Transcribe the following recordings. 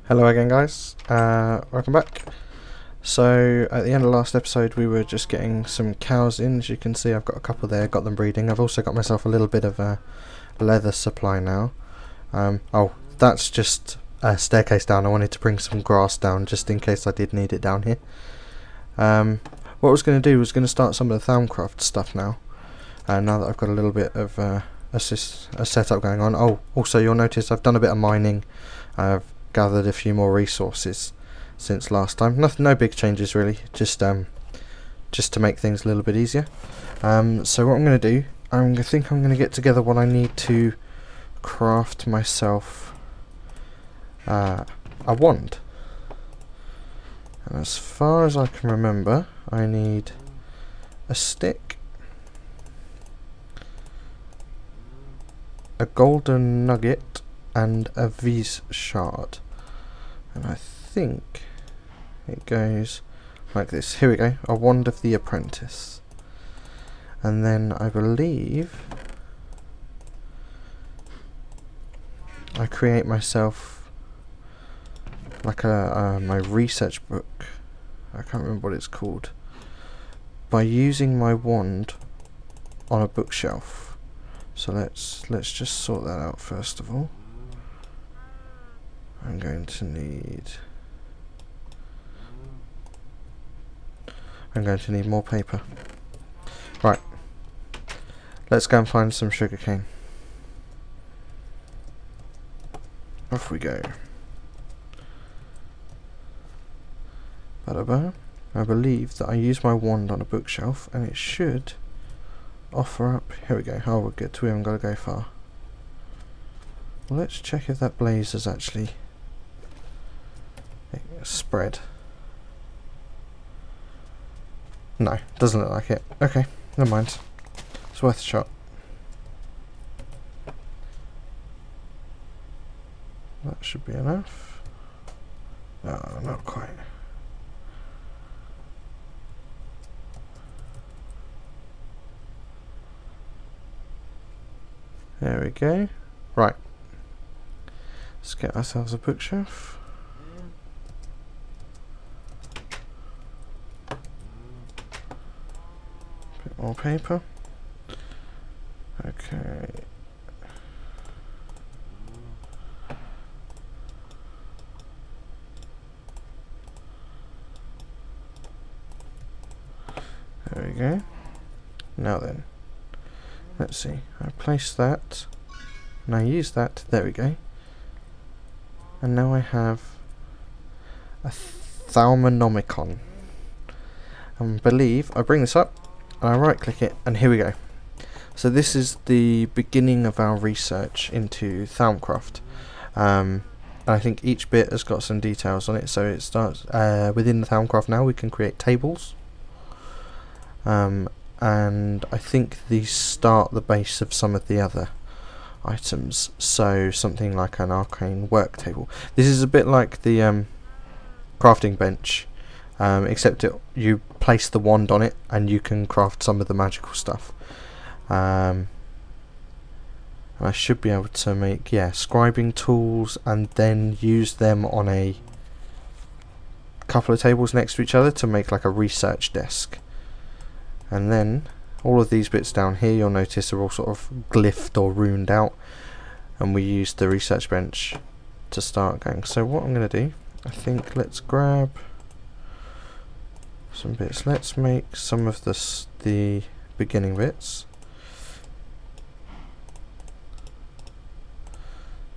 Hello again, guys. Welcome back. So at the end of last episode we were just getting some cows in. As you can see, I've got a couple there, got them breeding. I've also got myself a little bit of a leather supply now. Oh, that's just a staircase down. I wanted to bring some grass down just in case I did need it down here. What I was going to do was going to start some of the Thaumcraft stuff now. Now that I've got a little bit of a setup going on. Oh, also you'll notice I've done a bit of mining. I've gathered a few more resources since last time. No big changes really, just to make things a little bit easier. So what I'm going to do, I'm going to get together what I need to craft myself a wand. And as far as I can remember, I need a stick, a golden nugget, and a V's shard. And I think it goes like this. Here we go, a wand of the apprentice. And then I believe I create myself like my research book. I can't remember what it's called. By using my wand on a bookshelf. So let's just sort that out first of all. I'm going to need more paper. Right, let's go and find some sugarcane. Off we go. Ba-da-ba. I believe that I use my wand on a bookshelf and it should offer up. Here we go. Oh, we're good. We haven't got to go far. Well, let's check if that blaze has actually spread. No, doesn't look like it. Okay, never mind. It's worth a shot. That should be enough. No, not quite. There we go. Right. Let's get ourselves a bookshelf. Bit more paper. Okay. There we go. Now then. Let's see. I place that. And I use that. There we go. And now I have a Thaumonomicon. And believe I bring this up and I right click it and here we go. So this is the beginning of our research into Thaumcraft. And I think each bit has got some details on it. So it starts within the Thaumcraft now we can create tables. And I think these start the base of some of the other items, so something like an arcane work table. This is a bit like the crafting bench, except you place the wand on it and you can craft some of the magical stuff. I should be able to make scribing tools and then use them on a couple of tables next to each other to make like a research desk. And then all of these bits down here you'll notice are all sort of glyphed or runed out, and we use the research bench to start going. So what I'm going to do, I think let's grab some bits. Let's make some of the beginning bits.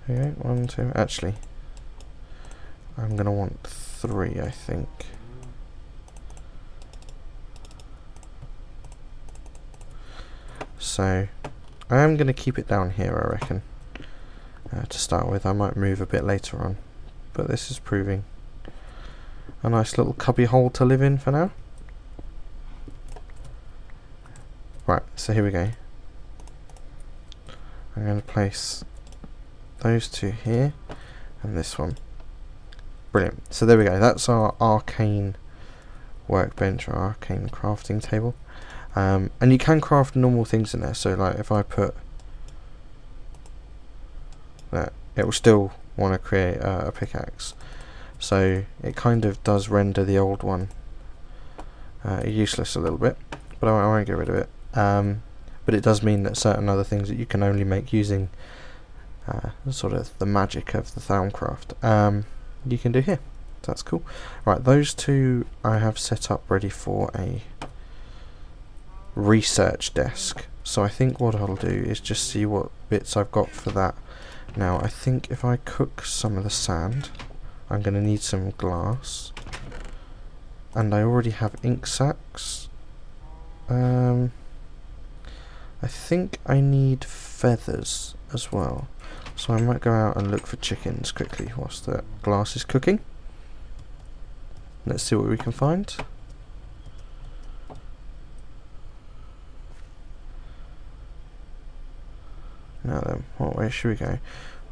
Okay, 1, 2, actually I'm going to want 3, I think. So I am going to keep it down here, I reckon, to start with. I might move a bit later on, but this is proving a nice little cubby hole to live in for now. Right, so here we go. I'm going to place those two here and this one. Brilliant. So there we go. That's our arcane workbench or arcane crafting table. And you can craft normal things in there, so like if I put that, it will still want to create a pickaxe. so it kind of does render the old one useless a little bit, but I won't get rid of it. But it does mean that certain other things that you can only make using sort of the magic of the Thaumcraft, you can do here. So that's cool. Right, those two I have set up ready for a research desk. So I think what I'll do is just see what bits I've got for that. Now I think if I cook some of the sand, I'm going to need some glass, and I already have ink sacs. I think I need feathers as well, so I might go out and look for chickens quickly whilst the glass is cooking. Let's see what we can find. Now then, what way should we go?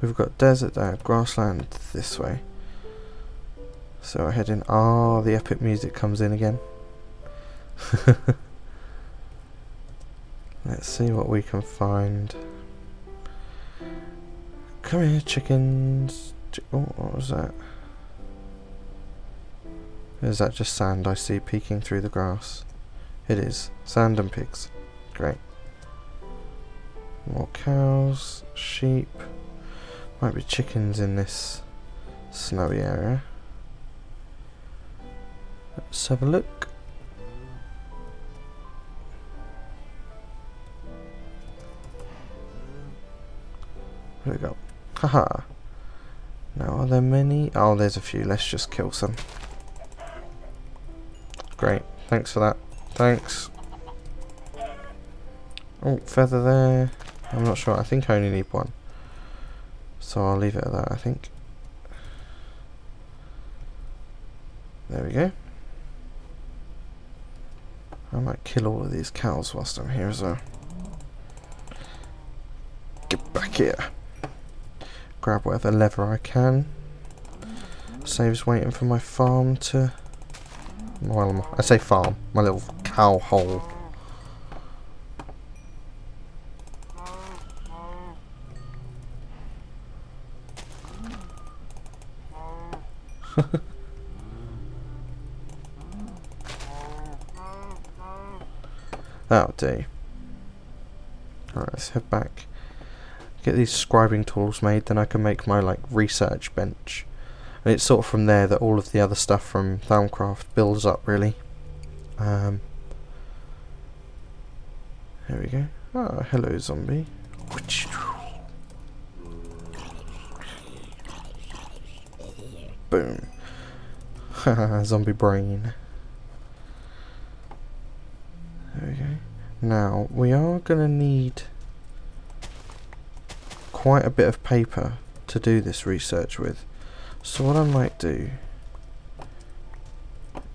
We've got desert there, grassland this way. So we're heading. Ah, the epic music comes in again. Let's see what we can find. Come here, chickens. Oh, what was that? Is that just sand I see peeking through the grass? It is. Sand and pigs. Great. More cows, sheep. Might be chickens in this snowy area. Let's have a look. There we go. Haha. Now, are there many? Oh, there's a few. Let's just kill some. Great. Thanks for that. Thanks. Oh, feather there. I'm not sure. I think I only need one. So I'll leave it at that, I think. There we go. I might kill all of these cows whilst I'm here as well. Get back here. Grab whatever lever I can. Saves waiting for my farm to... Well, I say farm. My little cow hole. That'll do. Alright, let's head back. Get these scribing tools made, then I can make my like research bench. And it's sort of from there that all of the other stuff from Thaumcraft builds up, really. Here we go. Oh, hello, zombie. Boom. Zombie brain. There we go. Now, we are going to need quite a bit of paper to do this research with. So what I might do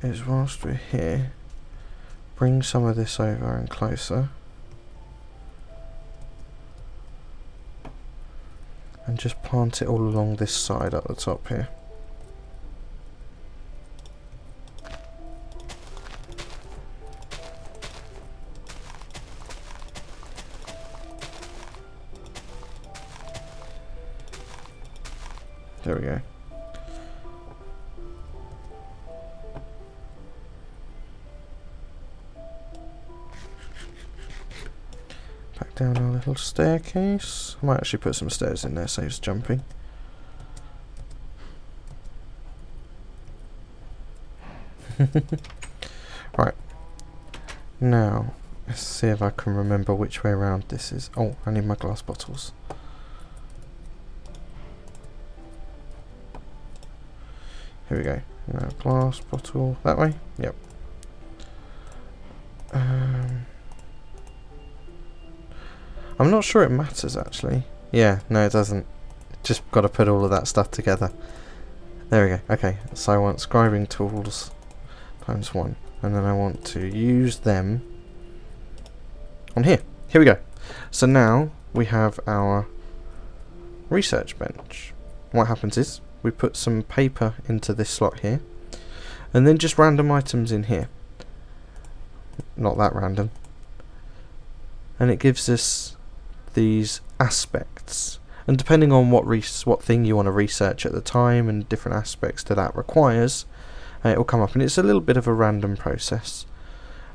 is, whilst we're here, bring some of this over and closer. And just plant it all along this side up the top here. There we go. Back down our little staircase. I might actually put some stairs in there, saves jumping. Right. Now, let's see if I can remember which way around this is. Oh, I need my glass bottles. Here we go. Now, glass bottle that way. Yep. I'm not sure it matters actually. Yeah, no, it doesn't. Just got to put all of that stuff together. There we go. Okay, so I want scribing tools times 1, and then I want to use them on here. Here we go. So now we have our research bench. What happens is we put some paper into this slot here, and then just random items in here. Not that random. And it gives us these aspects. And depending on what thing you want to research at the time and different aspects that requires, it will come up, and it's a little bit of a random process,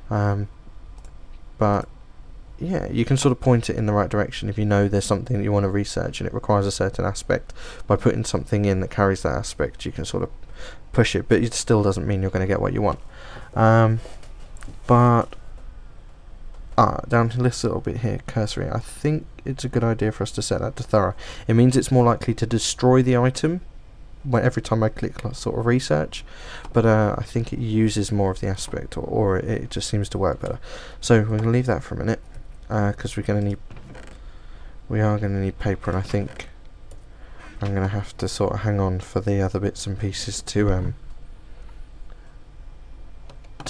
but yeah, you can sort of point it in the right direction if you know there's something that you want to research and it requires a certain aspect. By putting something in that carries that aspect, you can sort of push it, but it still doesn't mean you're going to get what you want. But down to this little bit here, cursory, I think it's a good idea for us to set that to thorough. It means it's more likely to destroy the item every time I click sort of research, but I think it uses more of the aspect, or it just seems to work better. So we're going to leave that for a minute, because we are going to need paper, and I think I'm going to have to sort of hang on for the other bits and pieces to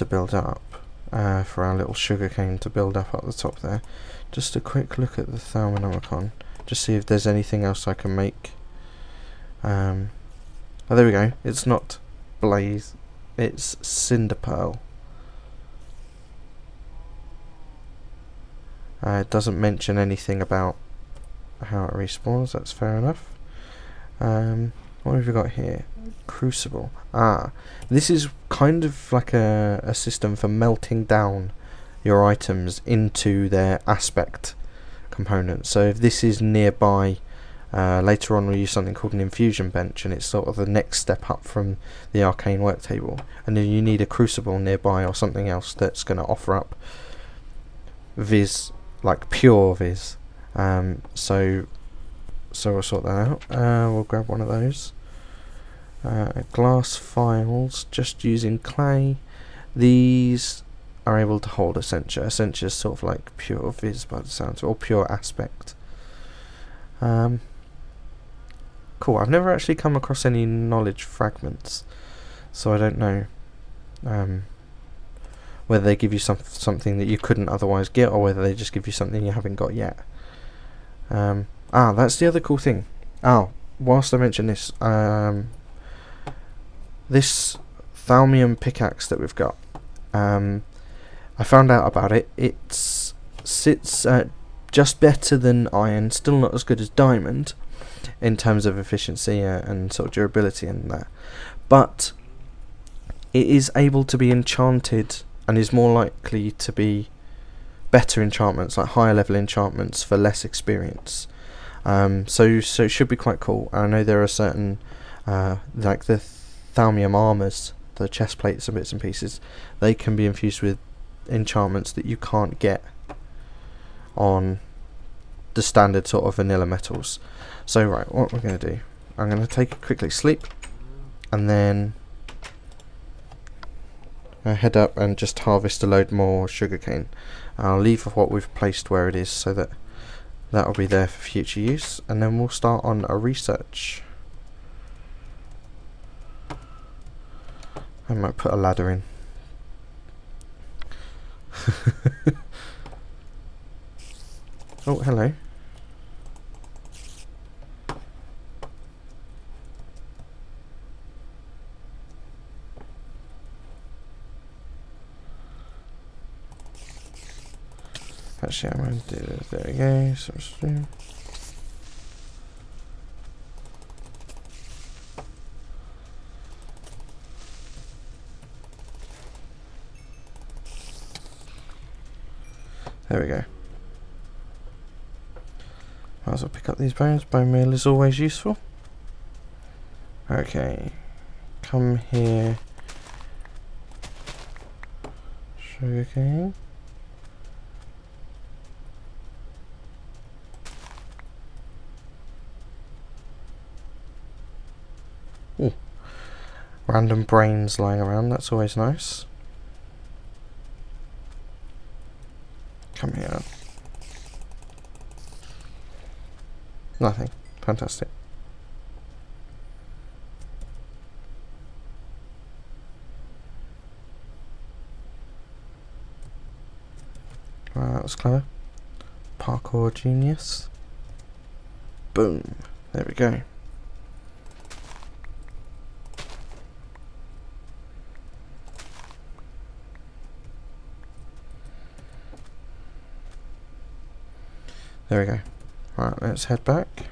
build up, for our little sugarcane to build up the top there. Just a quick look at the Thalmonomicon, just see if there's anything else I can make. Oh, there we go. It's not blaze, it's cinder pearl. It doesn't mention anything about how it respawns, that's fair enough. What have we got here? Crucible. This is kind of like a system for melting down your items into their aspect components. So if this is nearby, later on we'll use something called an infusion bench, and it's sort of the next step up from the arcane work table, and then you need a crucible nearby or something else that's going to offer up viz, like pure viz. So we'll sort that out. We'll grab one of those. Glass files, just using clay. These are able to hold Essentia. Essentia is sort of like pure viz by the sounds, or pure aspect. Cool, I've never actually come across any knowledge fragments, so I don't know whether they give you something that you couldn't otherwise get, or whether they just give you something you haven't got yet. That's the other cool thing. Whilst I mention this, this Thalmium pickaxe that we've got, I found out about it. It sits just better than iron, still not as good as diamond in terms of efficiency and sort of durability and that, but it is able to be enchanted and is more likely to be better enchantments, like higher level enchantments for less experience. So it should be quite cool. I know there are certain like the Thalmium armors, the chest plates and bits and pieces, they can be infused with enchantments that you can't get on the standard sort of vanilla metals. So right, what we're going to do, I'm going to take a quickly sleep, and then head up and just harvest a load more sugarcane. I'll leave what we've placed where it is, so that will be there for future use, and then we'll start on a research. I might put a ladder in. Oh, hello. Actually, I'm going to do this. There we go. There we go. Might as well pick up these bones. Bone meal is always useful. Okay. Come here. Sugarcane. Ooh. Random brains lying around, that's always nice. Come here. Nothing. Fantastic. Well, that was clever. Parkour genius. Boom. There we go. There we go. Right, let's head back.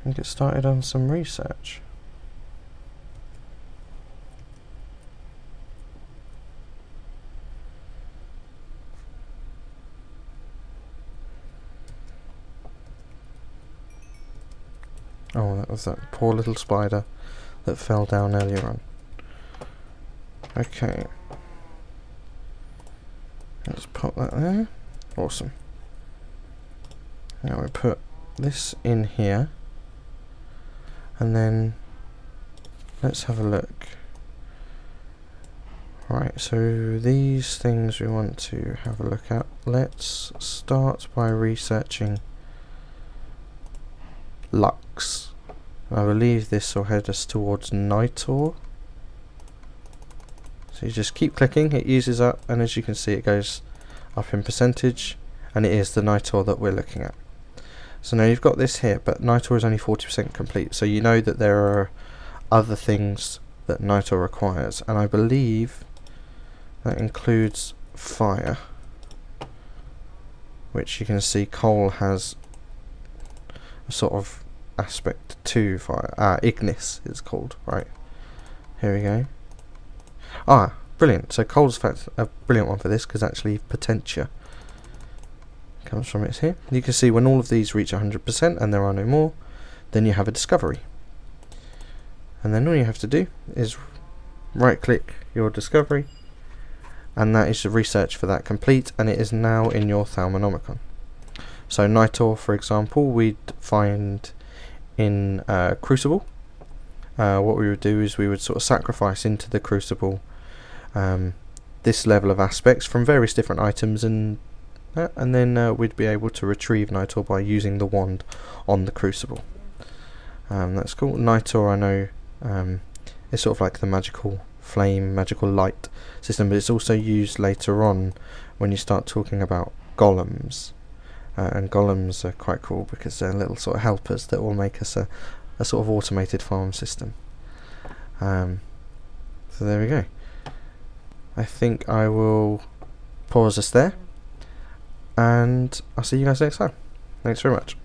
and get started on some research. Oh, that was that poor little spider that fell down earlier on. Okay. Let's pop that there. Awesome. Now we put this in here. And then let's have a look. Right, so these things we want to have a look at. Let's start by researching Lux. I believe this will head us towards Nitor. So you just keep clicking, it uses up, and as you can see it goes up in percentage, and it is the Nitor that we're looking at. So now you've got this here, but Nitor is only 40% complete, so you know that there are other things that Nitor requires, and I believe that includes fire, which you can see coal has a sort of aspect to fire. Ignis it's called, right? Here we go. Brilliant. So coal's fact a brilliant one for this, because actually potentia comes from it here. You can see when all of these reach 100% and there are no more, then you have a discovery. And then all you have to do is right click your discovery, and that is the research for that complete, and it is now in your Thalmonomicon. So Nitor, for example, we'd find in Crucible. What we would do is we would sort of sacrifice into the Crucible this level of aspects from various different items, and then we'd be able to retrieve Nitor by using the wand on the Crucible. That's cool. Nitor, I know, is sort of like the magical flame, magical light system, but it's also used later on when you start talking about golems. And golems are quite cool because they're little sort of helpers that will make us a sort of automated farm system. So there we go. I think I will pause us there, and I'll see you guys next time. Thanks very much.